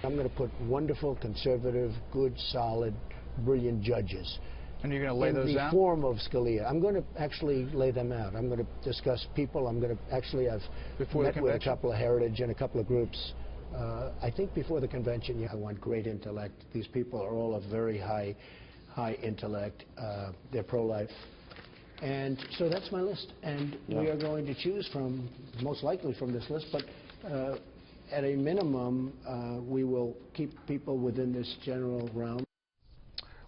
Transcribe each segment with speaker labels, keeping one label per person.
Speaker 1: I'm going to put wonderful, conservative, good, solid, brilliant judges.
Speaker 2: And you're going to lay those out?
Speaker 1: In the form of Scalia. I'm going to actually lay them out. I'm going to discuss people. I'm going to actually, I've met with a couple of heritage and a couple of groups. I think before the convention, I want great intellect. These people are all of very high intellect. They're pro-life. And so that's my list. And we are going to choose from, most likely from this list, but at a minimum, we will keep people within this general realm.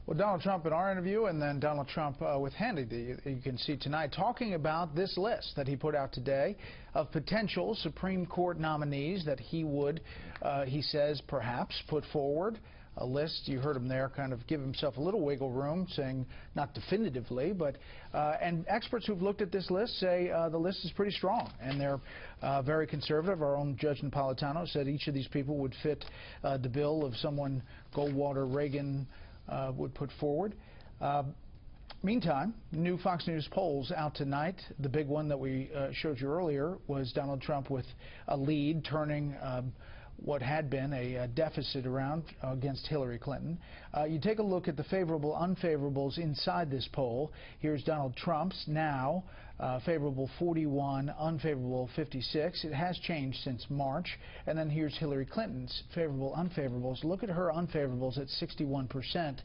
Speaker 2: Well, Donald Trump in our interview, and then Donald Trump with Hannity, you can see tonight, talking about this list that he put out today of potential Supreme Court nominees that he would, he says, perhaps put forward. A list, you heard him there, kind of give himself a little wiggle room, saying not definitively, but and experts who've looked at this list say the list is pretty strong, and they're very conservative. Our own Judge Napolitano said each of these people would fit the bill of someone Goldwater, Reagan would put forward. Meantime, new Fox News polls out tonight. The big one that we showed you earlier was Donald Trump with a lead, turning what had been a deficit around against Hillary Clinton. You take a look at the favorable, unfavorables inside this poll. Here's Donald Trump's now, favorable 41, unfavorable 56. It has changed since March. And then here's Hillary Clinton's favorable, unfavorables. Look at her unfavorables at 61%.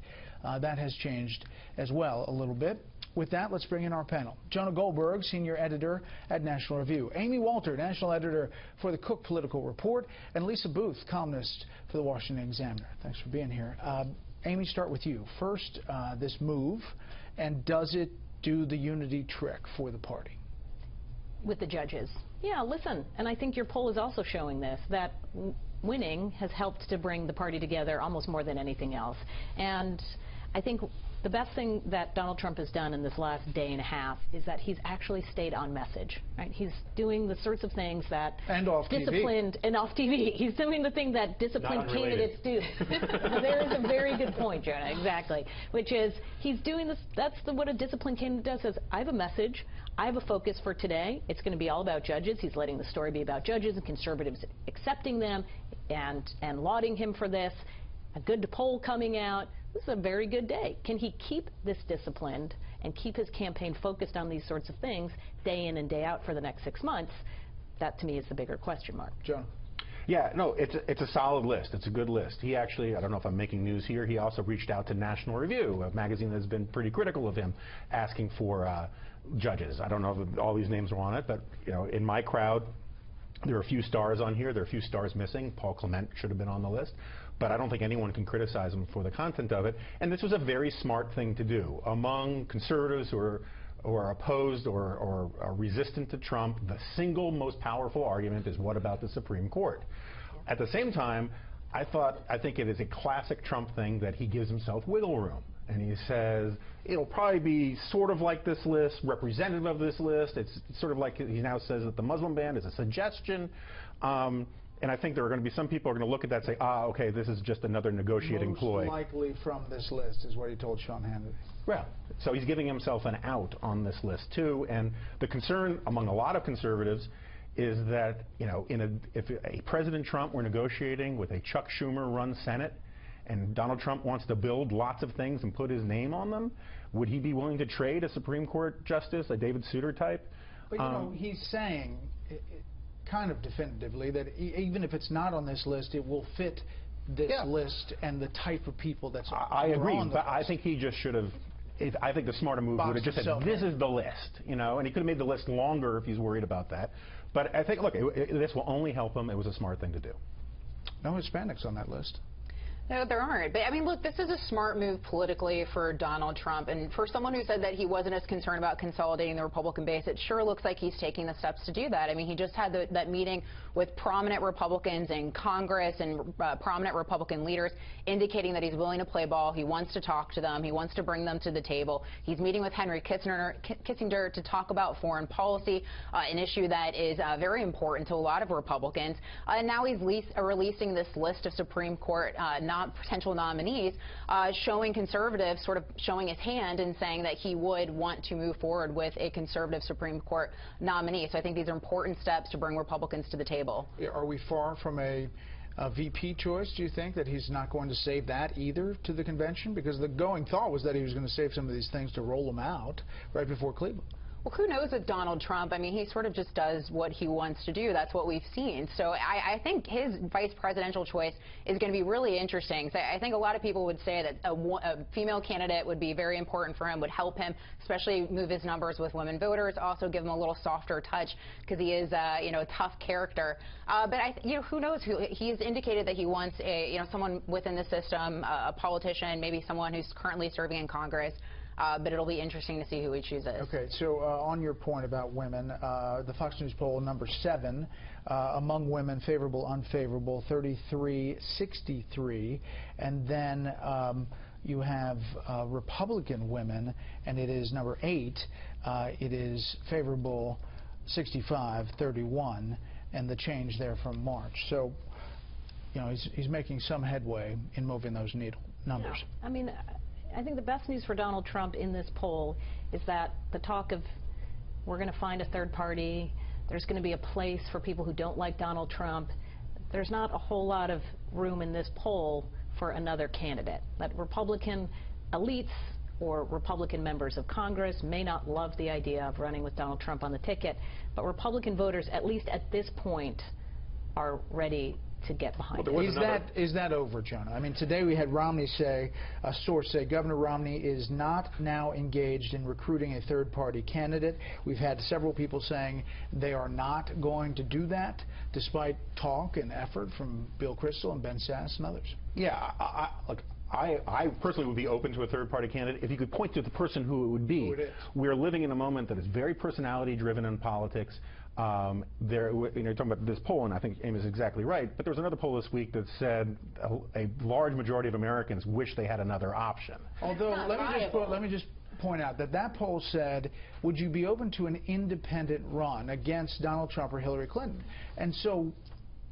Speaker 2: That has changed as well a little bit. With that, let's bring in our panel. Jonah Goldberg, senior editor at National Review. Amy Walter, national editor for the Cook Political Report. And Lisa Booth, columnist for the Washington Examiner. Thanks for being here. Amy, start with you. First, this move, and does it do the unity trick for the party?
Speaker 3: With the judges. Yeah, listen, and I think your poll is also showing this, that winning has helped to bring the party together almost more than anything else. And I think the best thing that Donald Trump has done in this last day and a half is that he's actually stayed on message. Right? He's doing the sorts of things that disciplined and off TV. He's doing the thing that disciplined candidates do. There is a very good point, Jonah. Exactly, which is he's doing this. That's what a disciplined candidate does. Says, I have a message. I have a focus for today. It's going to be all about judges. He's letting the story be about judges and conservatives accepting them and lauding him for this. A good poll coming out. This is a very good day. Can he keep this disciplined and keep his campaign focused on these sorts of things day in and day out for the next 6 months? That, to me, is the bigger question mark.
Speaker 2: John.
Speaker 4: Yeah, no, it's a solid list. It's a good list. He actually, I don't know if I'm making news here, he also reached out to National Review, a magazine that's been pretty critical of him, asking for judges. I don't know if all these names are on it, but you know, in my crowd, there are a few stars on here. There are a few stars missing. Paul Clement should have been on the list. But I don't think anyone can criticize him for the content of it. And this was a very smart thing to do. Among conservatives who are opposed or are resistant to Trump, the single most powerful argument is, what about the Supreme Court? At the same time, I think it is a classic Trump thing that he gives himself wiggle room. And he says, it'll probably be sort of like this list, representative of this list. It's sort of like he now says that the Muslim ban is a suggestion. And I think there are going to be some people who are going to look at that and say, okay, this is just another negotiating ploy.
Speaker 2: Most likely from this list is what he told Sean Hannity.
Speaker 4: Well, so he's giving himself an out on this list, too. And the concern among a lot of conservatives is that, you know, if a President Trump were negotiating with a Chuck Schumer-run Senate, and Donald Trump wants to build lots of things and put his name on them, would he be willing to trade a Supreme Court justice, a David Souter type?
Speaker 2: But, you know, he's saying kind of definitively that even if it's not on this list, it will fit this list and the type of people that's
Speaker 4: I agree,
Speaker 2: on the
Speaker 4: but
Speaker 2: list.
Speaker 4: I think he just should have. I think the smarter move would have just said, this is the list, you know, and he could have made the list longer if he's worried about that. But I think, look, this will only help him. It was a smart thing to do.
Speaker 2: No Hispanics on that list.
Speaker 5: No, there aren't. But, I mean, look, this is a smart move politically for Donald Trump. And for someone who said that he wasn't as concerned about consolidating the Republican base, it sure looks like he's taking the steps to do that. I mean, he just had that meeting with prominent Republicans in Congress and prominent Republican leaders indicating that he's willing to play ball. He wants to talk to them. He wants to bring them to the table. He's meeting with Henry Kissinger to talk about foreign policy, an issue that is very important to a lot of Republicans. And now he's releasing this list of Supreme Court potential nominees, showing conservatives, sort of showing his hand and saying that he would want to move forward with a conservative Supreme Court nominee. So I think these are important steps to bring Republicans to the table.
Speaker 2: Are we far from a VP choice, do you think that he's not going to save that either to the convention? Because the going thought was that he was going to save some of these things to roll them out right before Cleveland.
Speaker 5: Well, who knows with Donald Trump? I mean, he sort of just does what he wants to do. That's what we've seen. So I think his vice presidential choice is going to be really interesting. So I think a lot of people would say that a female candidate would be very important for him, would help him, especially move his numbers with women voters, also give him a little softer touch because he is, a tough character. But who knows? He's indicated that he wants someone within the system, a politician, maybe someone who's currently serving in Congress. But it'll be interesting to see who he chooses.
Speaker 2: Okay, so on your point about women, the Fox News poll number 7 among women, favorable, unfavorable, 33-63, and then you have Republican women, and it is number 8. It is favorable, 65-31, and the change there from March. So, he's making some headway in moving those needle numbers.
Speaker 3: Yeah. I mean, I think the best news for Donald Trump in this poll is that the talk of we're going to find a third party, there's going to be a place for people who don't like Donald Trump. There's not a whole lot of room in this poll for another candidate. That Republican elites or Republican members of Congress may not love the idea of running with Donald Trump on the ticket, but Republican voters, at least at this point, are ready to get behind it.
Speaker 2: Is that over, Jonah? I mean, today we had Romney say, a source say, Governor Romney is not now engaged in recruiting a third-party candidate. We've had several people saying they are not going to do that, despite talk and effort from Bill Kristol and Ben Sasse and others.
Speaker 4: Yeah, look, I personally would be open to a third-party candidate if you could point to the person who it would be.
Speaker 2: Who it is.
Speaker 4: We're living in a moment that is very personality-driven in politics. You're talking about this poll, and I think Amy is exactly right, but there was another poll this week that said a large majority of Americans wish they had another option.
Speaker 2: Although, let me just point out that poll said, would you be open to an independent run against Donald Trump or Hillary Clinton? And so,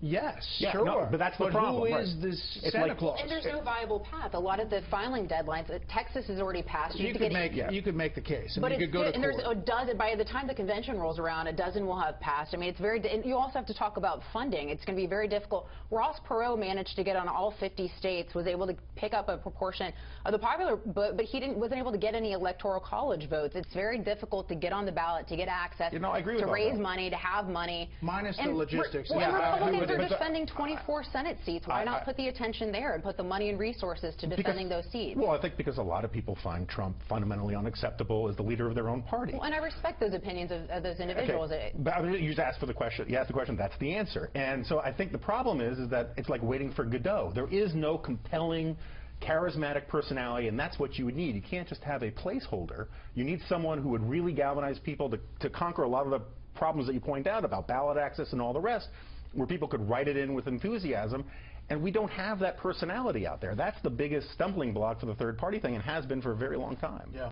Speaker 2: yes,
Speaker 4: yeah,
Speaker 2: sure.
Speaker 4: No, but that's the problem.
Speaker 2: Who is this Santa Claus?
Speaker 5: And there's no viable path. A lot of the filing deadlines, Texas has already passed.
Speaker 2: You could make the case.
Speaker 5: But
Speaker 2: you could go to court.
Speaker 5: There's a dozen. By the time the convention rolls around, a dozen will have passed. I mean, it's very. And you also have to talk about funding. It's going to be very difficult. Ross Perot managed to get on all 50 states, was able to pick up a proportion of the popular vote, but he wasn't able to get any electoral college votes. It's very difficult to get on the ballot, to get access,
Speaker 4: I agree with
Speaker 5: to raise money, to have money.
Speaker 2: Minus the logistics.
Speaker 5: Republicans are defending 24 Senate seats. Why not put the attention there and put the money and reason to defending those seats?
Speaker 4: Well, I think because a lot of people find Trump fundamentally unacceptable as the leader of their own party.
Speaker 5: Well, and I respect those opinions of those individuals.
Speaker 4: Okay. But you just asked for the question. You asked the question. That's the answer. And so I think the problem is that it's like waiting for Godot. There is no compelling, charismatic personality, and that's what you would need. You can't just have a placeholder. You need someone who would really galvanize people to conquer a lot of the problems that you point out about ballot access and all the rest, where people could write it in with enthusiasm. And we don't have that personality out there. That's the biggest stumbling block for the third party thing and has been for a very long time.
Speaker 2: Yeah.